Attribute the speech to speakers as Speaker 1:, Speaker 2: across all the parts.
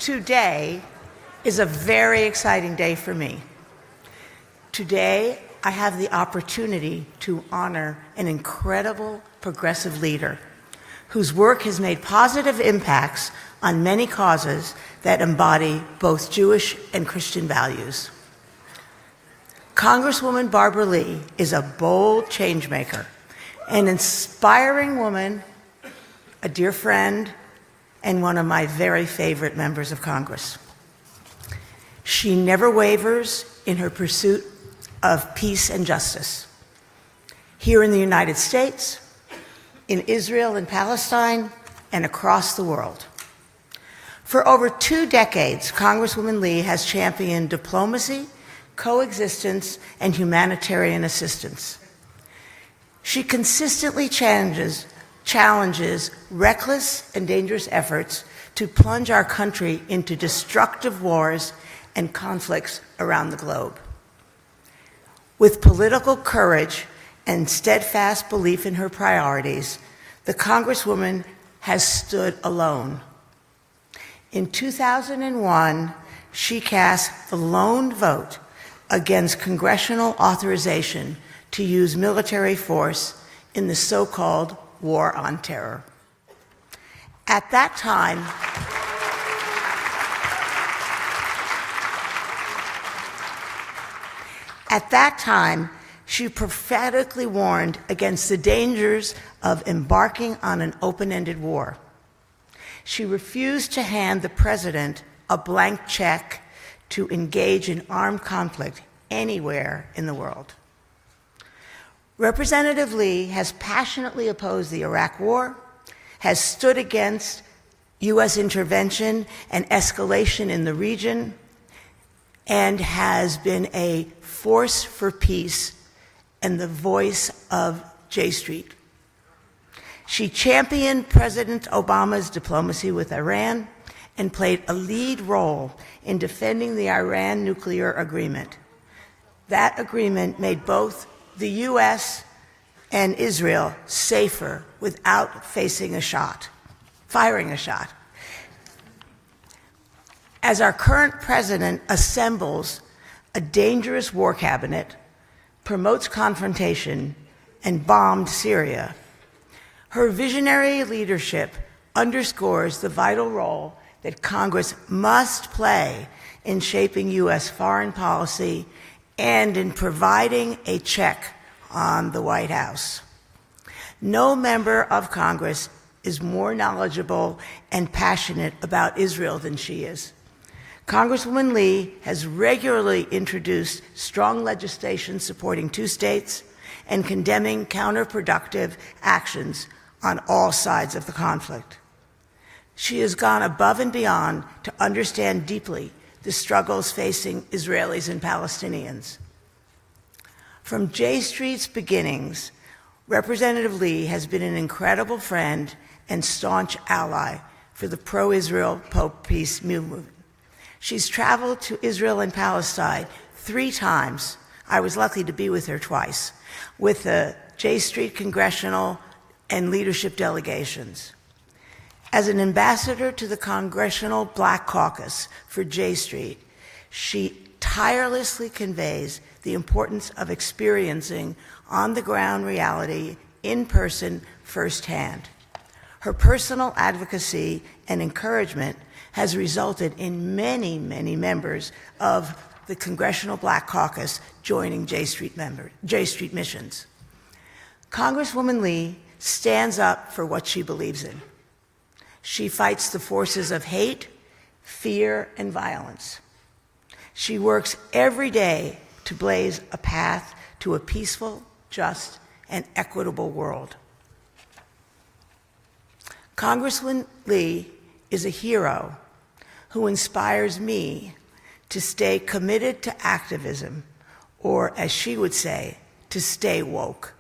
Speaker 1: Today is a very exciting day for me. Today, I have the opportunity to honor an incredible progressive leader whose work has made positive impacts on many causes that embody both Jewish and Christian values. Congresswoman Barbara Lee is a bold changemaker, an inspiring woman, a dear friend, and one of my very favorite members of Congress. She never wavers in her pursuit of peace and justice. Here in the United States, in Israel and Palestine, and across the world. For over 2 decades, Congresswoman Lee has championed diplomacy, coexistence, and humanitarian assistance. She consistently challenges reckless and dangerous efforts to plunge our country into destructive wars and conflicts around the globe. With political courage and steadfast belief in her priorities, the Congresswoman has stood alone. In 2001, she cast the lone vote against congressional authorization to use military force in the so-called War on Terror. At that time, she prophetically warned against the dangers of embarking on an open-ended war. She refused to hand the president a blank check to engage in armed conflict anywhere in the world. Representative Lee has passionately opposed the Iraq War, has stood against U.S. intervention and escalation in the region, and has been a force for peace and the voice of J Street. She championed President Obama's diplomacy with Iran and played a lead role in defending the Iran nuclear agreement. That agreement made both the U.S. and Israel safer without firing a shot. As our current president assembles a dangerous war cabinet, promotes confrontation, and bombed Syria, her visionary leadership underscores the vital role that Congress must play in shaping U.S. foreign policy and in providing a check on the White House. No member of Congress is more knowledgeable and passionate about Israel than she is. Congresswoman Lee has regularly introduced strong legislation supporting 2 states and condemning counterproductive actions on all sides of the conflict. She has gone above and beyond to understand deeply the struggles facing Israelis and Palestinians. From J Street's beginnings, Representative Lee has been an incredible friend and staunch ally for the pro-Israel, pro-peace movement. She's traveled to Israel and Palestine 3 times. I was lucky to be with her twice, with the J Street congressional and leadership delegations. As an ambassador to the Congressional Black Caucus for J Street, she tirelessly conveys the importance of experiencing on-the-ground reality in person firsthand. Her personal advocacy and encouragement has resulted in many, many members of the Congressional Black Caucus joining J Street missions. Congresswoman Lee stands up for what she believes in. She fights the forces of hate, fear, and violence. She works every day to blaze a path to a peaceful, just, and equitable world. Congresswoman Lee is a hero who inspires me to stay committed to activism, or as she would say, to stay woke.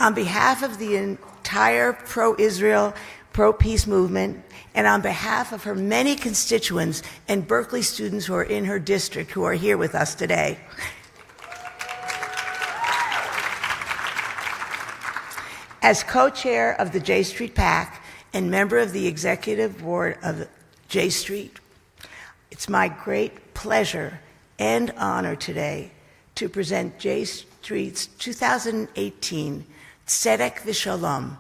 Speaker 1: On behalf of the entire pro-Israel, pro-peace movement, and on behalf of her many constituents and Berkeley students who are in her district who are here with us today, as co-chair of the J Street PAC and member of the executive board of J Street. It's my great pleasure and honor today to present J Street's 2018 Tzedek v'Shalom,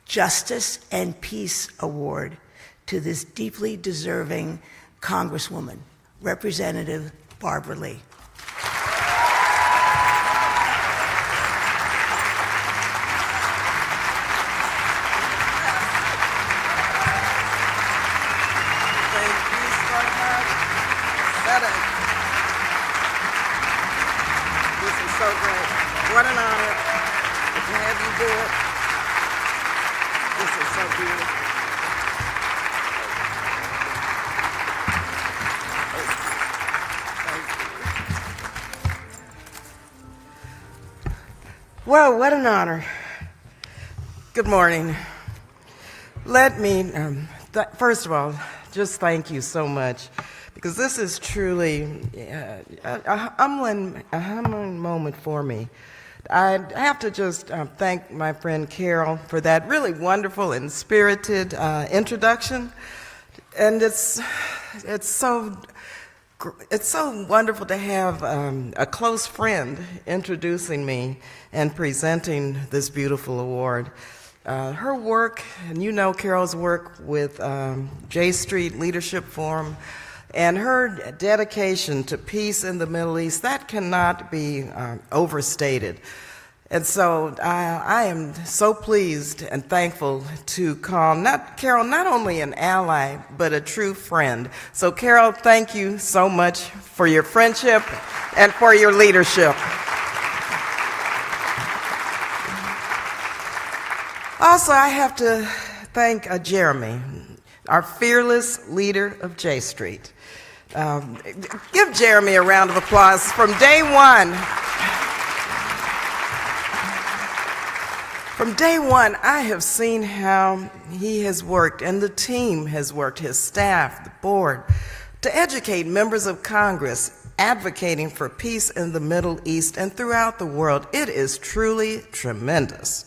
Speaker 1: Justice and Peace Award to this deeply deserving Congresswoman, Representative Barbara Lee.
Speaker 2: So great. What an honor to have you do it. This is so beautiful. Well, what an honor. Good morning. Let me, first of all, just thank you so much, because this is truly a humbling moment for me. I have to just thank my friend Carol for that really wonderful and spirited introduction. And it's so wonderful to have a close friend introducing me and presenting this beautiful award. Her work, and you know Carol's work with J Street Leadership Forum, and her dedication to peace in the Middle East, that cannot be overstated. And so I am so pleased and thankful to call Carol not only an ally, but a true friend. So Carol, thank you so much for your friendship and for your leadership. Also, I have to thank Jeremy, our fearless leader of J Street. Give Jeremy a round of applause. From day one, I have seen how he has worked, and the team has worked, his staff, the board, to educate members of Congress advocating for peace in the Middle East and throughout the world. It is truly tremendous.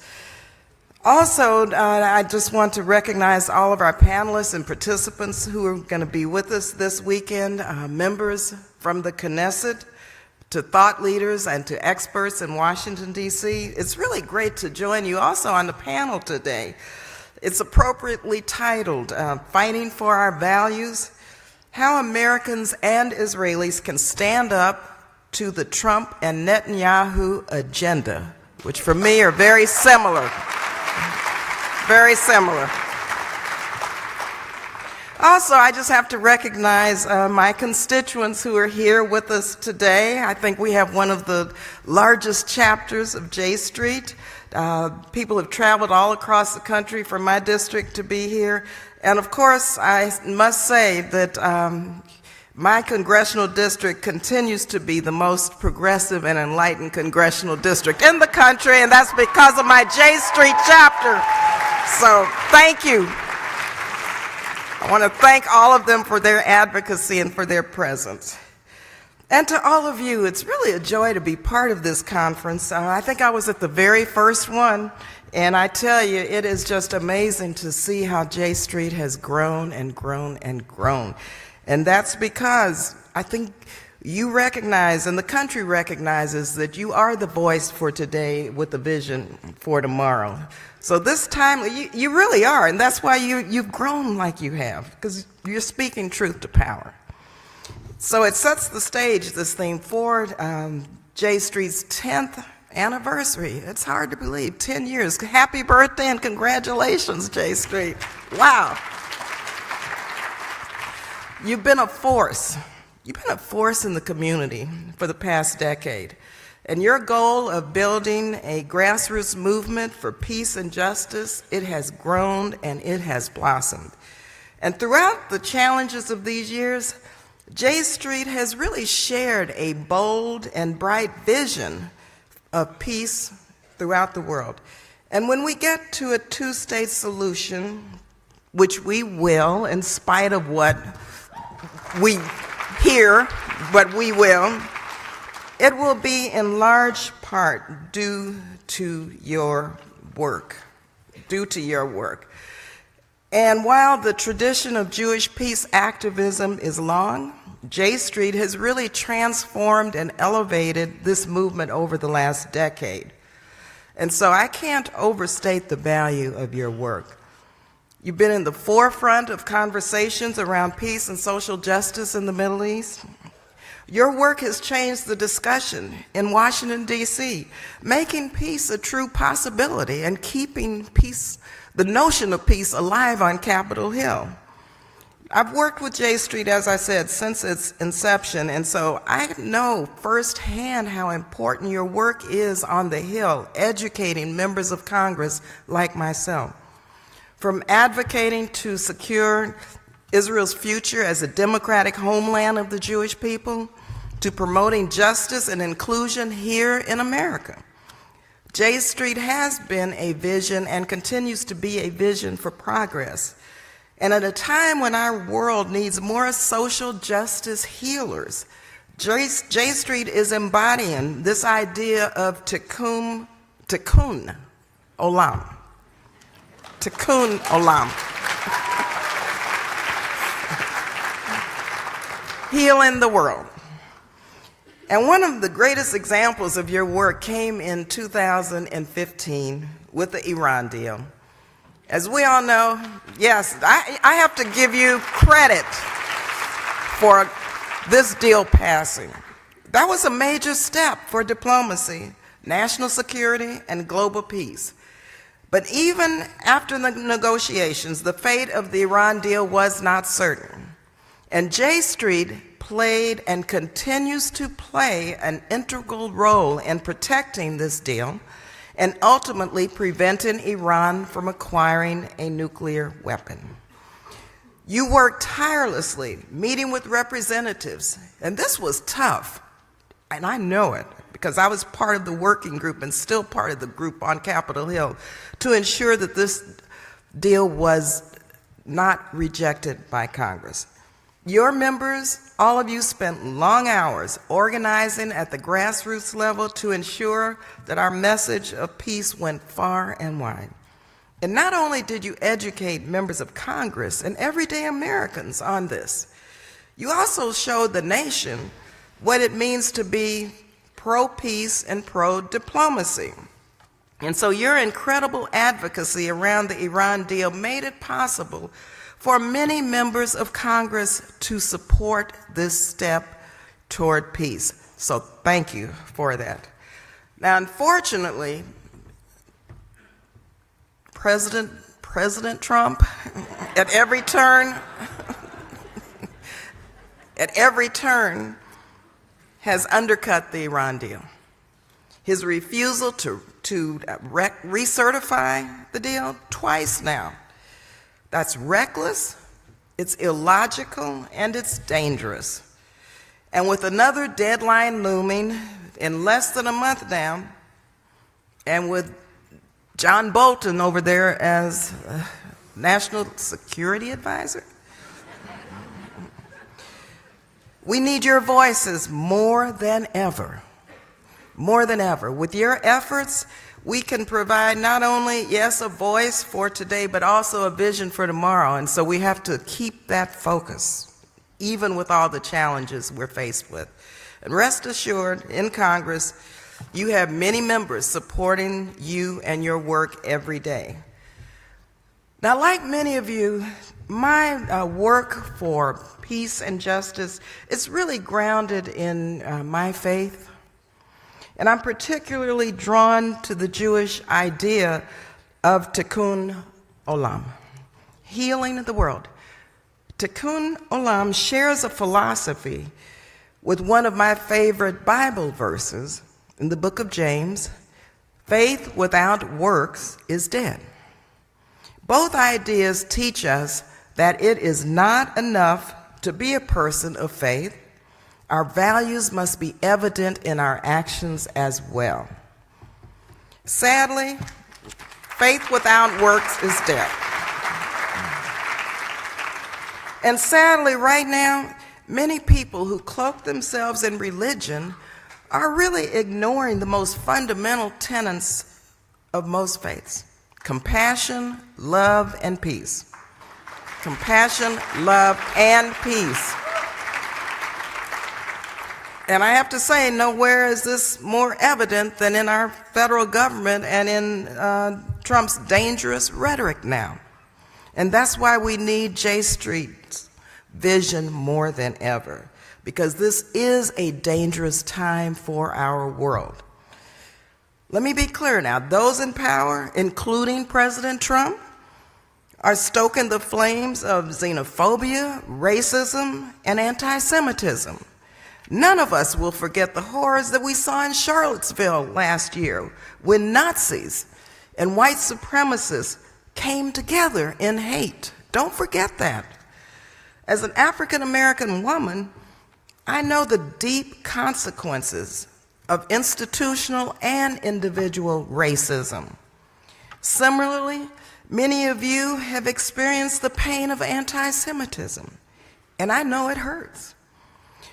Speaker 2: Also, I just want to recognize all of our panelists and participants who are going to be with us this weekend, members from the Knesset, to thought leaders and to experts in Washington, D.C. It's really great to join you also on the panel today. It's appropriately titled, Fighting for Our Values, How Americans and Israelis Can Stand Up to the Trump and Netanyahu Agenda, which for me are very similar. Very similar. Also, I just have to recognize my constituents who are here with us today. I think we have one of the largest chapters of J Street. People have traveled all across the country from my district to be here. And of course, I must say that my congressional district continues to be the most progressive and enlightened congressional district in the country, and that's because of my J Street chapter. So thank you. I want to thank all of them for their advocacy and for their presence. And to all of you, it's really a joy to be part of this conference. I think I was at the very first one, and I tell you, it is just amazing to see how J Street has grown and grown and grown. And that's because I think you recognize, and the country recognizes, that you are the voice for today with the vision for tomorrow. So this time, you really are, and that's why you've grown like you have, because you're speaking truth to power. So it sets the stage, this thing, for J Street's 10th anniversary. It's hard to believe, 10 years. Happy birthday and congratulations, J Street. Wow. You've been a force. You've been a force in the community for the past decade. And your goal of building a grassroots movement for peace and justice, it has grown and it has blossomed. And throughout the challenges of these years, J Street has really shared a bold and bright vision of peace throughout the world. And when we get to a two-state solution, which we will, in spite of what we hear, but we will, it will be in large part due to your work, And while the tradition of Jewish peace activism is long, J Street has really transformed and elevated this movement over the last decade. And so I can't overstate the value of your work. You've been in the forefront of conversations around peace and social justice in the Middle East. Your work has changed the discussion in Washington, D.C., making peace a true possibility and keeping peace, the notion of peace, alive on Capitol Hill. I've worked with J Street, as I said, since its inception, and so I know firsthand how important your work is on the Hill, educating members of Congress like myself. From advocating to secure Israel's future as a democratic homeland of the Jewish people, to promoting justice and inclusion here in America. J Street has been a vision and continues to be a vision for progress. And at a time when our world needs more social justice healers, J Street is embodying this idea of tikkun olam. Tikkun olam. Healing the world. And one of the greatest examples of your work came in 2015 with the Iran deal. As we all know, yes, I have to give you credit for this deal passing. That was a major step for diplomacy, national security, and global peace. But even after the negotiations, the fate of the Iran deal was not certain. And J Street played and continues to play an integral role in protecting this deal and ultimately preventing Iran from acquiring a nuclear weapon. You worked tirelessly, meeting with representatives, and this was tough, and I know it because I was part of the working group and still part of the group on Capitol Hill to ensure that this deal was not rejected by Congress. Your members, all of you, spent long hours organizing at the grassroots level to ensure that our message of peace went far and wide. And not only did you educate members of Congress and everyday Americans on this, you also showed the nation what it means to be pro-peace and pro-diplomacy. And so your incredible advocacy around the Iran deal made it possible for many members of Congress to support this step toward peace. So thank you for that. Now, unfortunately, President Trump, at every turn, has undercut the Iran deal. His refusal to recertify the deal twice now. That's reckless, it's illogical, and it's dangerous. And with another deadline looming in less than a month now, and with John Bolton over there as National Security Advisor, we need your voices more than ever. More than ever. With your efforts, we can provide not only, yes, a voice for today, but also a vision for tomorrow. And so we have to keep that focus, even with all the challenges we're faced with. And rest assured, in Congress, you have many members supporting you and your work every day. Now, like many of you, my work for peace and justice is really grounded in my faith. And I'm particularly drawn to the Jewish idea of tikkun olam, healing the world. Tikkun olam shares a philosophy with one of my favorite Bible verses in the book of James: faith without works is dead. Both ideas teach us that it is not enough to be a person of faith. Our values must be evident in our actions as well. Sadly, faith without works is dead. And sadly, right now, many people who cloak themselves in religion are really ignoring the most fundamental tenets of most faiths: compassion, love, and peace. compassion, love, and peace. And I have to say, nowhere is this more evident than in our federal government and in Trump's dangerous rhetoric now. And that's why we need J Street's vision more than ever, because this is a dangerous time for our world. Let me be clear now. Those in power, including President Trump, are stoking the flames of xenophobia, racism, and anti-Semitism. None of us will forget the horrors that we saw in Charlottesville last year when Nazis and white supremacists came together in hate. Don't forget that. As an African American woman, I know the deep consequences of institutional and individual racism. Similarly, many of you have experienced the pain of anti-Semitism, and I know it hurts.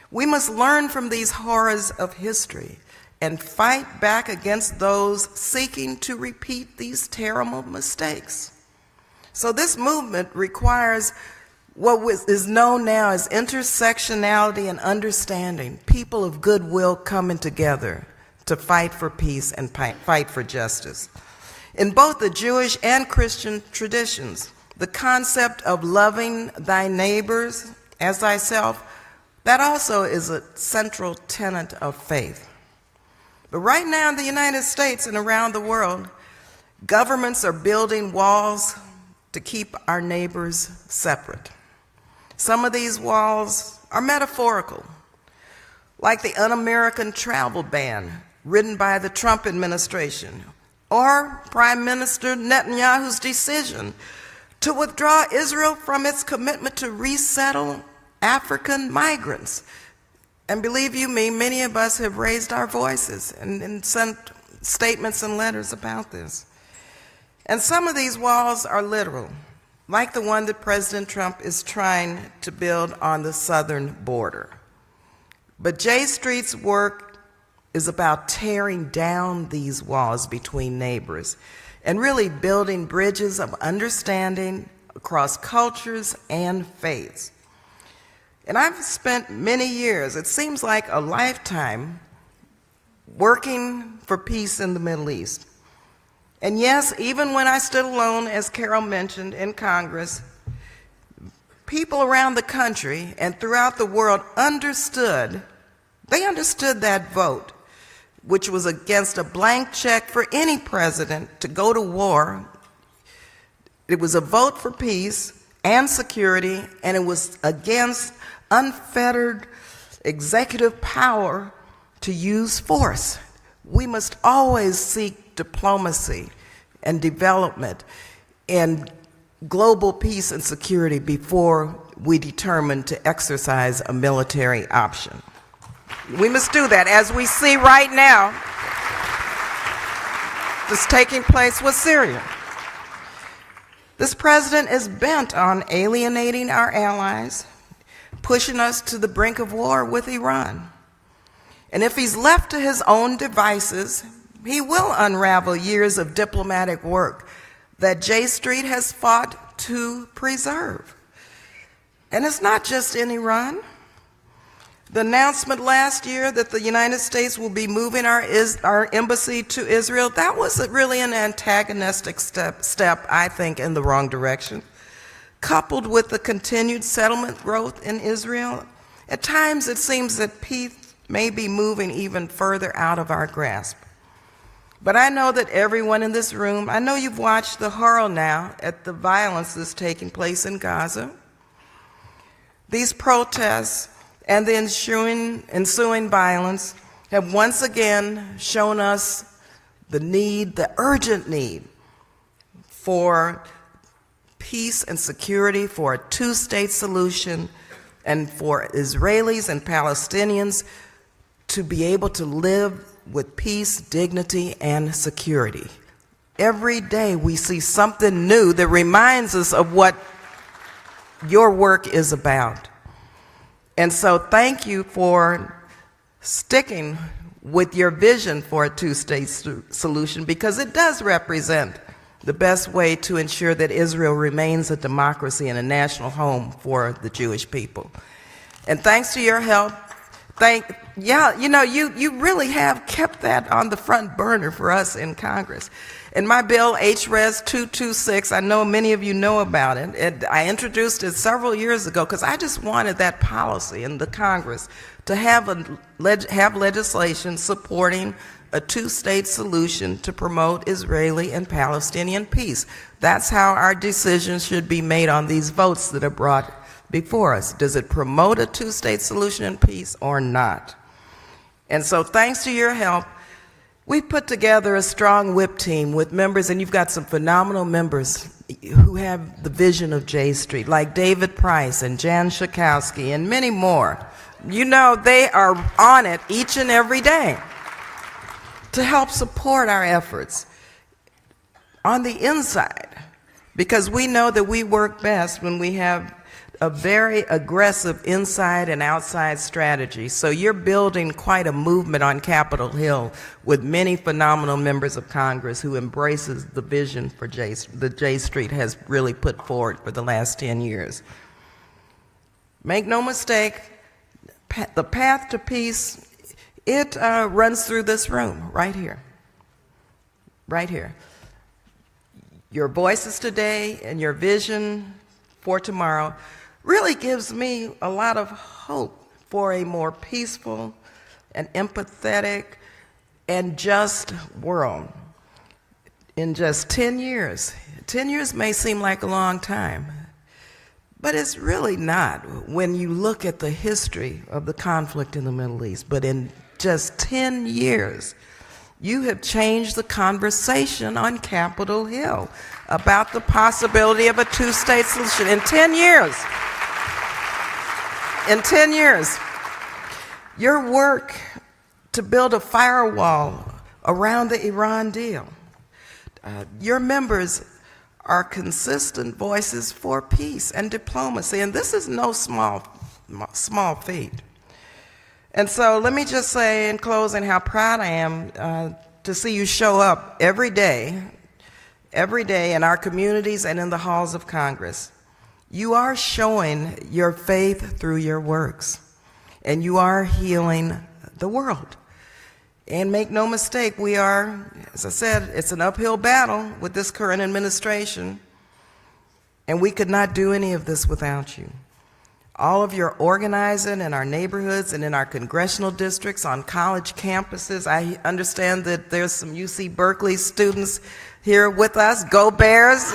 Speaker 2: We must learn from these horrors of history and fight back against those seeking to repeat these terrible mistakes. So this movement requires what is known now as intersectionality and understanding, people of goodwill coming together to fight for peace and fight for justice. In both the Jewish and Christian traditions, the concept of loving thy neighbors as thyself, that also is a central tenet of faith. But right now in the United States and around the world, governments are building walls to keep our neighbors separate. Some of these walls are metaphorical, like the un-American travel ban written by the Trump administration, or Prime Minister Netanyahu's decision to withdraw Israel from its commitment to resettle African migrants. And believe you me, many of us have raised our voices and sent statements and letters about this. And some of these walls are literal, like the one that President Trump is trying to build on the southern border. But J Street's work is about tearing down these walls between neighbors and really building bridges of understanding across cultures and faiths. And I've spent many years, it seems like a lifetime, working for peace in the Middle East. And yes, even when I stood alone, as Carol mentioned, in Congress, people around the country and throughout the world understood that vote, which was against a blank check for any president to go to war. It was a vote for peace and security, and it was against unfettered executive power to use force. We must always seek diplomacy and development and global peace and security before we determine to exercise a military option. We must do that, as we see right now that's taking place with Syria. This president is bent on alienating our allies, pushing us to the brink of war with Iran. And if he's left to his own devices, he will unravel years of diplomatic work that J Street has fought to preserve. And it's not just in Iran. The announcement last year that the United States will be moving our embassy to Israel, that was really an antagonistic step, I think, in the wrong direction. Coupled with the continued settlement growth in Israel, at times it seems that peace may be moving even further out of our grasp. But I know that everyone in this room, I know you've watched the horror now at the violence that's taking place in Gaza. These protests and the ensuing violence have once again shown us the need, the urgent need for peace and security, for a two-state solution, and for Israelis and Palestinians to be able to live with peace, dignity, and security. Every day we see something new that reminds us of what your work is about. And so thank you for sticking with your vision for a two-state solution, because it does represent the best way to ensure that Israel remains a democracy and a national home for the Jewish people. And thanks to your help, you really have kept that on the front burner for us in Congress. In my bill, HRES 226, I know many of you know about it. I introduced it several years ago because I just wanted that policy in the Congress to have legislation supporting a two-state solution to promote Israeli and Palestinian peace. That's how our decisions should be made on these votes that are brought before us. Does it promote a two-state solution and peace or not? And so thanks to your help, we put together a strong whip team with members, and you've got some phenomenal members who have the vision of J Street, like David Price and Jan Schakowsky and many more. You know, they are on it each and every day to help support our efforts on the inside, because we know that we work best when we have a very aggressive inside and outside strategy. So you're building quite a movement on Capitol Hill with many phenomenal members of Congress who embraces the vision for the J Street has really put forward for the last 10 years. Make no mistake, the path to peace, it runs through this room, right here. Right here. Your voices today and your vision for tomorrow really gives me a lot of hope for a more peaceful and empathetic and just world. In just 10 years, 10 years may seem like a long time, but it's really not when you look at the history of the conflict in the Middle East. But in just 10 years, you have changed the conversation on Capitol Hill about the possibility of a two-state solution. In 10 years, your work to build a firewall around the Iran deal, your members are consistent voices for peace and diplomacy, and this is no small feat. And so let me just say in closing how proud I am to see you show up every day in our communities and in the halls of Congress. You are showing your faith through your works, and you are healing the world. And make no mistake, we are, as I said, it's an uphill battle with this current administration, and we could not do any of this without you. All of your organizing in our neighborhoods and in our congressional districts, on college campuses. I understand that there's some UC Berkeley students here with us. Go Bears!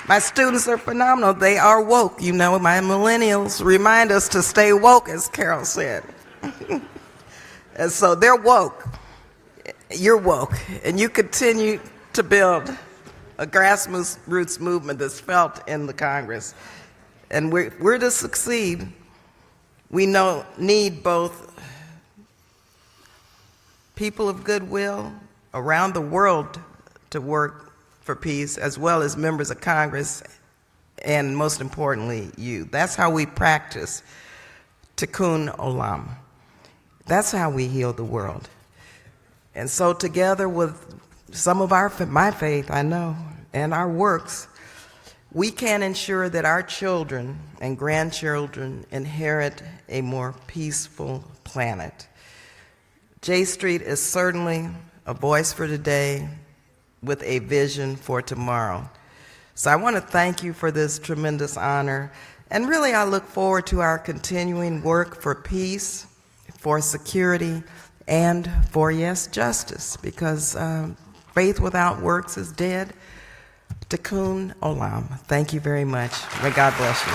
Speaker 2: My students are phenomenal. They are woke. You know, my millennials remind us to stay woke, as Carol said. And so they're woke. You're woke. And you continue to build a grassroots movement that's felt in the Congress. And we're to succeed, we need both people of goodwill around the world to work for peace, as well as members of Congress, and most importantly, you. That's how we practice tikkun olam. That's how we heal the world. And so together with some of my faith, I know, and our works, we can ensure that our children and grandchildren inherit a more peaceful planet. J Street is certainly a voice for today with a vision for tomorrow. So I want to thank you for this tremendous honor, and really I look forward to our continuing work for peace, for security, and for, yes, justice, because faith without works is dead. Tikkun olam. Thank you very much. May God bless you.